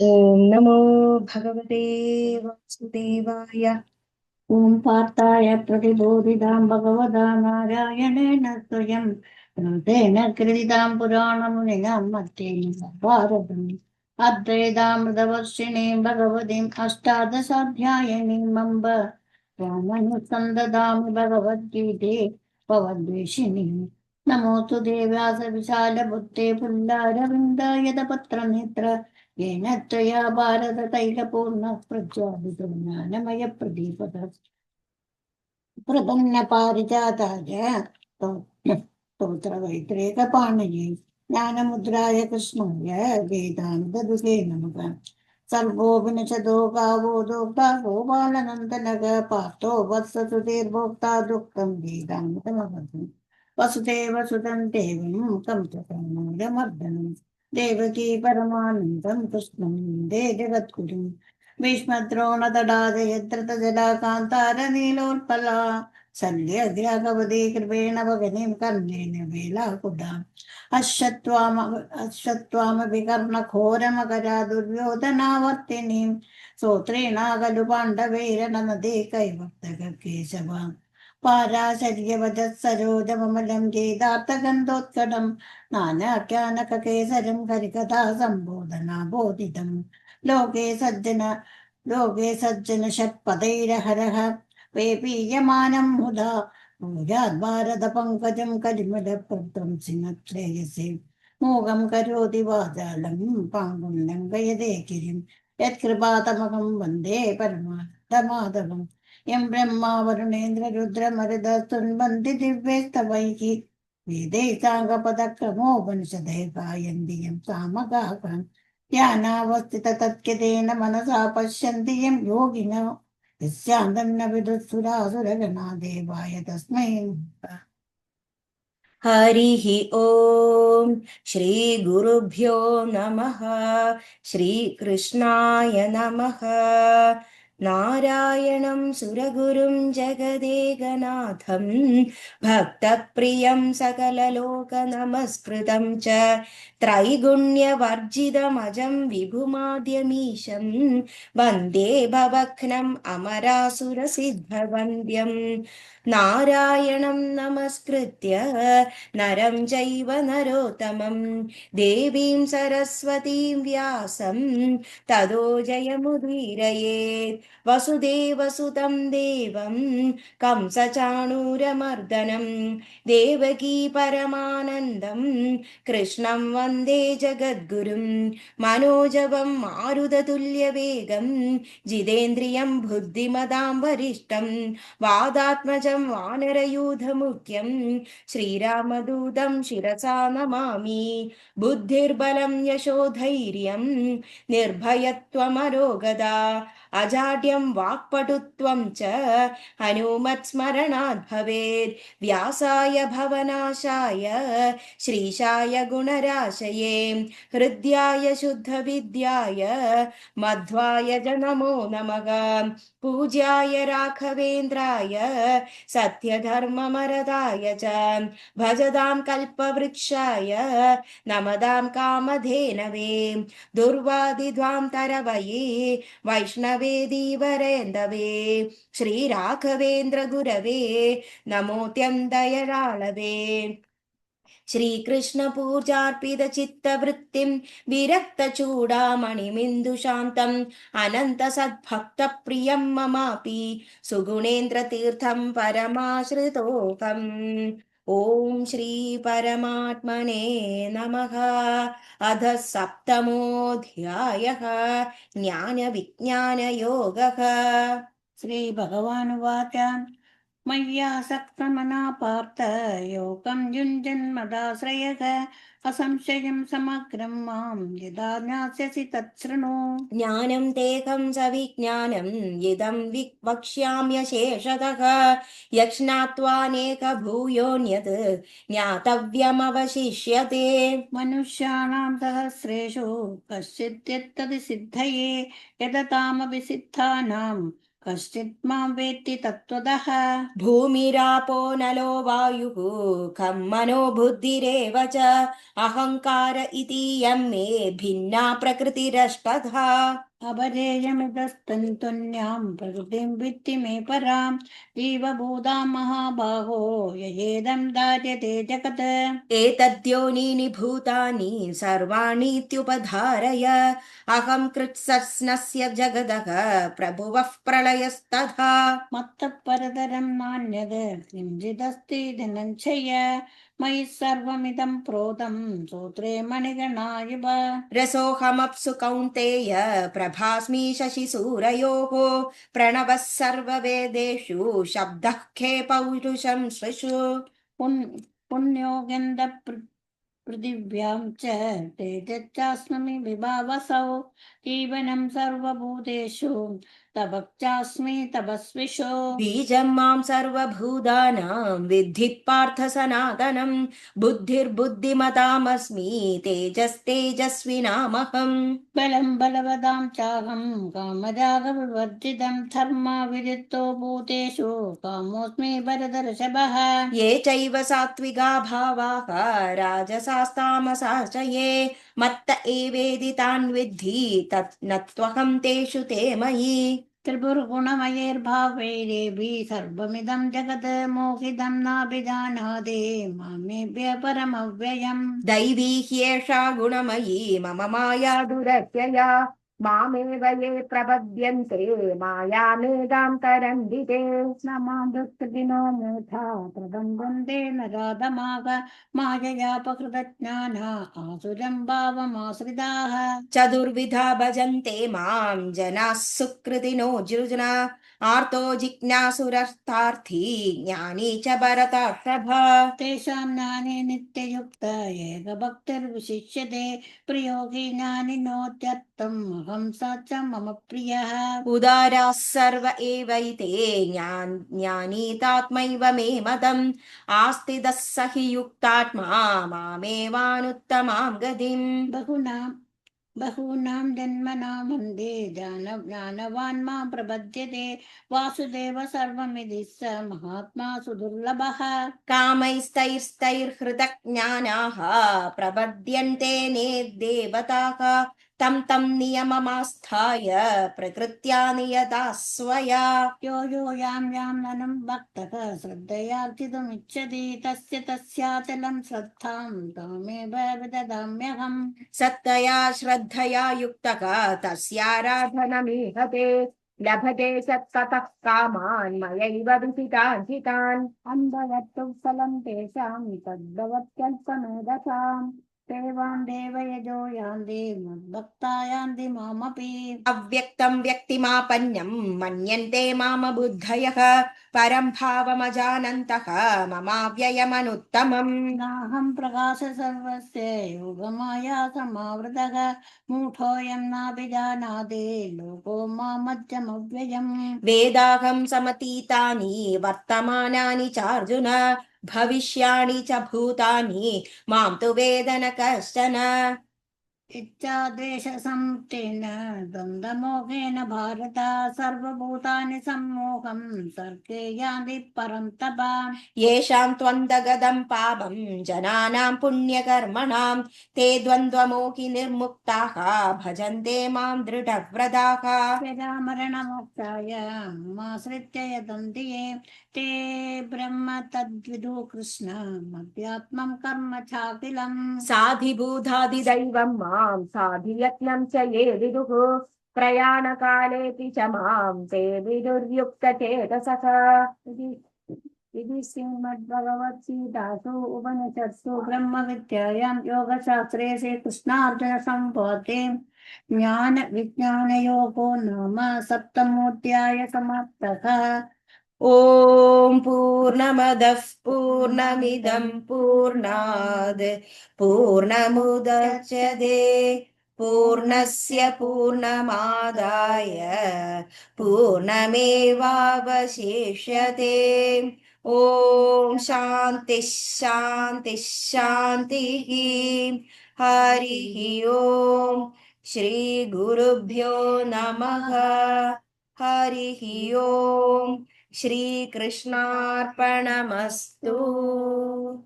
ഓം നമോ ഭഗവതേ വാസുദേവായ. ഓം പാർത്ഥായ പ്രതിബോധിതാം ഭഗവതാ നാരായണേന സ്വയം തേന കൃതിതാം പുരാണമുനിനാം മധ്യേന ഭാരതം അദ്വൈതാമൃതവർഷിണീം ഭഗവതീം അഷ്ടാദശാധ്യായിനീം അംബ രാമനുസന്ദദാമി ഭഗവദ്ഗീതേ ഭവദ്വേഷിണീം. നമോസ്തു ദേവ്യാസ വിശാലബുദ്ധേ പുല്ലാരവിന്ദായതപത്രനേത്ര येन त्वया भारततैलपूर्णः प्रज्वालितो ज्ञानमयप्रदीपः प्रपन्नपारिजाताय स्तोत्रवैत्रेकपाणये ज्ञानमुद्राय कृष्णाय वेदान्तदुहे नमः। सर्वोपनिषदो गावो दोग्धा गोपालनन्दनः पार्थो वत्ससुधीर्भोक्ता दुःखं वेदान्तमवधम् वसुदेवसुतं देवं तं च कर्णूरमर्दनम् देवकी परमानन्दं कृष्णं वन्दे जगद्गुरुम् भीष्मद्रोणतडाजयद्रतजला कान्तारनीलोत्पला शल्यग्राहवती कृपेण भगिनीं कर्णेन वेलाकुटाम् अश्वत्थामपि कर्णघोरमकरा दुर्योधनावर्तिनीं स्तोत्रेणागलु पाण्डवैरनमदे कैवर्तककेशवा पाराशर्यवचः सरोजममलं चेदार्थगन्धोत्कटं नानाख्यानककेसरं हरिकथा सम्बोधना बोधितम् लोके सज्जन षट्पदैरहरः वेपीयमानं मुदा भूयात् भारतपङ्कजं कलिमलप्रदं सिंहश्रेयसे मोहं करोति वाचालं पाङ्गुं लङ्घयते गिरिं यत्कृपातमकं वन्दे परमार्थमाधवम् यं ब्रह्मा वरुणेन्द्र रुद्रमरुदस्तुन्वन्ति दिव्यैस्तवैः वेदै साङ्गपदक्रमोपनिषदे गायन्ति यं सामगाः ध्यानावस्थित तत्कितेन मनसा पश्यन्ति यं योगिनो यस्यान्तं न विदुःसुरासुरगणा देवाय तस्मै नमः। हरिः ओम श्री गुरुभ्यो नमः। श्रीकृष्णाय नमः। नारायणं सुरगुरुं जगदेकनाथं भक्तप्रियं सकललोकनमस्कृतं च त्रैगुण्यवर्जितमजं विभुमाद्यमीशं वन्दे भवघ्नम् अमरासुरसिद्धवन्द्यम् नारायणं नमस्कृत्य नरं चैव नरोत्तमं देवीं सरस्वतीं व्यासं ततो जयमुदीरयेत्। वसुदेवसुतं देवं कंसचाणूरमर्दनं देवकी परमानन्दं कृष्णं वन्दे जगद्गुरुं मनोजवं मारुततुल्यवेगं जितेन्द्रियं बुद्धिमतां वरिष्ठं वादात्मजं वानरयूथमुख्यं श्रीरामदूतं शिरसा नमामि। बुद्धिर्बलं यशोधैर्यं निर्भयत्वमरोगदा अजाड्यं वाक्पटुत्वं च हनुमत्स्मरणात् भवेत्। व्यासाय भवनाशाय श्रीशाय गुणराशये हृद्याय शुद्धविद्याय मध्वाय च नमो नमः। पूज्याय राघवेन्द्राय सत्यधर्ममरदाय च भजतां कल्पवृक्षाय नमतां कामधेनवे दुर्वादिध्वां तरवये वैष्णवेदीवरेन्दवे श्रीराघवेन्द्र गुरवे नमोऽत्यन्तदयाळवे। श्रीकृष्णपूजार्पितचित्तवृत्तिं विरक्तचूडामणिमिन्दुशान्तम् अनन्तसद्भक्तप्रियं ममापि सुगुणेन्द्रतीर्थं परमाश्रितोऽहम्। ॐ श्री परमात्मने नमः। अध सप्तमोऽध्यायः ज्ञानविज्ञानयोगः। श्रीभगवानुवाच मय्यासक्तमना पार्थ योगं युञ्जन्मदाश्रयः असंशयं समग्रं मां यदा ज्ञास्यसि तच्छृणु। ज्ञानं तेकं सविज्ञानम् इदं वक्ष्याम्यशेषतः यज्ञात्वानेकभूयोऽन्यत् ज्ञातव्यमवशिष्यते। मनुष्याणां सहस्रेषु कश्चित् यत्तदि सिद्धये यदतामपि सिद्धानां कश्चित् मां वेत्ति तत्त्वतः। भूमिरापो नलो वायुः खं मनो बुद्धिरेव च अहङ्कार इतीयं मे भिन्ना प्रकृतिरष्टधा अपरेयमितस्तन्तुन्यां प्रकृतिं वित्ति मे परां जीवभूतां महाबाहो ययेदं धार्यते जगत्। एतद्योनीनि भूतानि सर्वाणीत्युपधारय अहं कृत्स्नस्य जगदः प्रभुवः प्रलयस्तथा मत्तः परतरं नान्यद् किञ्चिदस्ति धनञ्जय मयि सर्वमिदं प्रोतं सूत्रे मणिगणा इव। रसोऽहमप्सु कौन्तेय प्रभास्मि शशिसूरयोः प्रणवः सर्ववेदेषु शब्दः खे पौरुषं सृषु पुण्यो पृथिव्यां च तेजश्चास्मि विभावसौ जीवनं सर्वभूतेषु तपश्चास्मि तपस्विषु। बीजं मां सर्वभूतानां विद्धि पार्थ सनातनं बुद्धिर्बुद्धिमतामस्मि तेजस्तेजस्विनामहम् बलं बलवतां चाहं कामरागविवर्जितं धर्माविदितो भूतेषु कामोऽस्मि भरतर्षभः। ये चैव सात्विका भावाः राजसास्तामसाश्च ये मत्त एवेदि तान् विद्धि तत् न त्वहं तेषु ते मयि त्रिपुर्गुणमयैर्भावैरेभि सर्वमिदं जगत् मोहितं नाभिजानाति मामेभ्य परमव्ययम्। दैवी ह्येषा गुणमयी मम माया दुरत्यया मामेव ये प्रपद्यन्ते मायामेदां तरन्ति ते न मां दुष्कृतिनो मूढा प्रबन्धन्ते न राधमाग माययापहृतज्ञाना आसुरं भावमाश्रिताः। चतुर्विधा भजन्ते मां जनाः सुकृतिनोऽर्जुन आर्तो जिज्ञासुरर्थार्थी ज्ञानी च भरतर्षभ तेषां ज्ञाने नित्ययुक्त एकभक्तिर्विशिष्यते प्रियोगी ज्ञानिनोत्यर्थम् अहं स च मम प्रियः। उदाराः सर्व एवैते ज्ञानीतात्मैव मे मतम् आस्तिदः स हि युक्तात्मा मामेवानुत्तमां गतिम् बहूनां जन्मनां वन्दे ज्ञानवान् मां प्रपद्यते वासुदेव सर्वमिति स महात्मा सुदुर्लभः। कामैस्तैर्हृतज्ञानाः प्रपद्यन्ते नेदेवताः तं तं नियममास्थाय प्रकृत्या नियता स्वया यो यां ननं भक्तः श्रद्धयार्चितुमिच्छति तस्य तस्याचलं श्रद्धां तामेव विददाम्यहम्। सत्तया श्रद्धया युक्तः तस्याराधनमीहते लभते सत्ततः कामान् मयैव विहितान् अन्धवत्तु फलं तेषां तद्भवत्यल्पमेधसाम् देवान् देवयजो यान्ति मद्भक्ता यान्ति मामपि। अव्यक्तं व्यक्तिमापन्नं मन्यन्ते माम बुद्धयः परं भावमजानन्तः ममाव्ययमनुत्तमम् नाहं प्रकाश सर्वस्य योगमाया समावृतः मूढोऽयं नाभिजानाति लोको मामज्जमव्ययम्। वेदाहं समतीतानि वर्तमानानि चार्जुन भविष्याणि च भूतानि मां तु वेद न कश्चन इच्छाद्वेषसमुत्थेन द्वन्द्वमोहेन भारत सर्वभूतानि सम्मोहं सर्गे यान्ति परं तप। येषां त्वन्दगदं पापं जनानां पुण्यकर्मणां ते द्वन्द्वमोहि निर्मुक्ताः भजन्ते मां दृढव्रताः मरणमोक्षाय माश्रित्य यतन्ति ये ते ब्रह्म तद्विदु कृष्ण मध्यात्मं कर्म चाखिलम्। साधिभूताधिदैवं मां साधियत्नं च ये विदुः प्रयाणकालेऽपि च मां ते विदुर्युक्तचेतसः इति श्रीमद्भगवद्गीतासु उपनिषत्सु ब्रह्मविद्यायां योगशास्त्रे श्रीकृष्णार्जुनसंवादे ज्ञानविज्ञानयोगो नाम सप्तमोऽध्यायः समाप्तः। ॐ पूर्णमदः पूर्णमिदं पूर्णात् पूर्णमुदच्यते पूर्णस्य पूर्णमादाय पूर्णमेवावशिष्यते ॐ शान्तिः शान्तिः शान्तिः हरिः ॐ श्रीगुरुभ्यो नमः हरिः ओम् श्रीकृष्णार्पणमस्तु।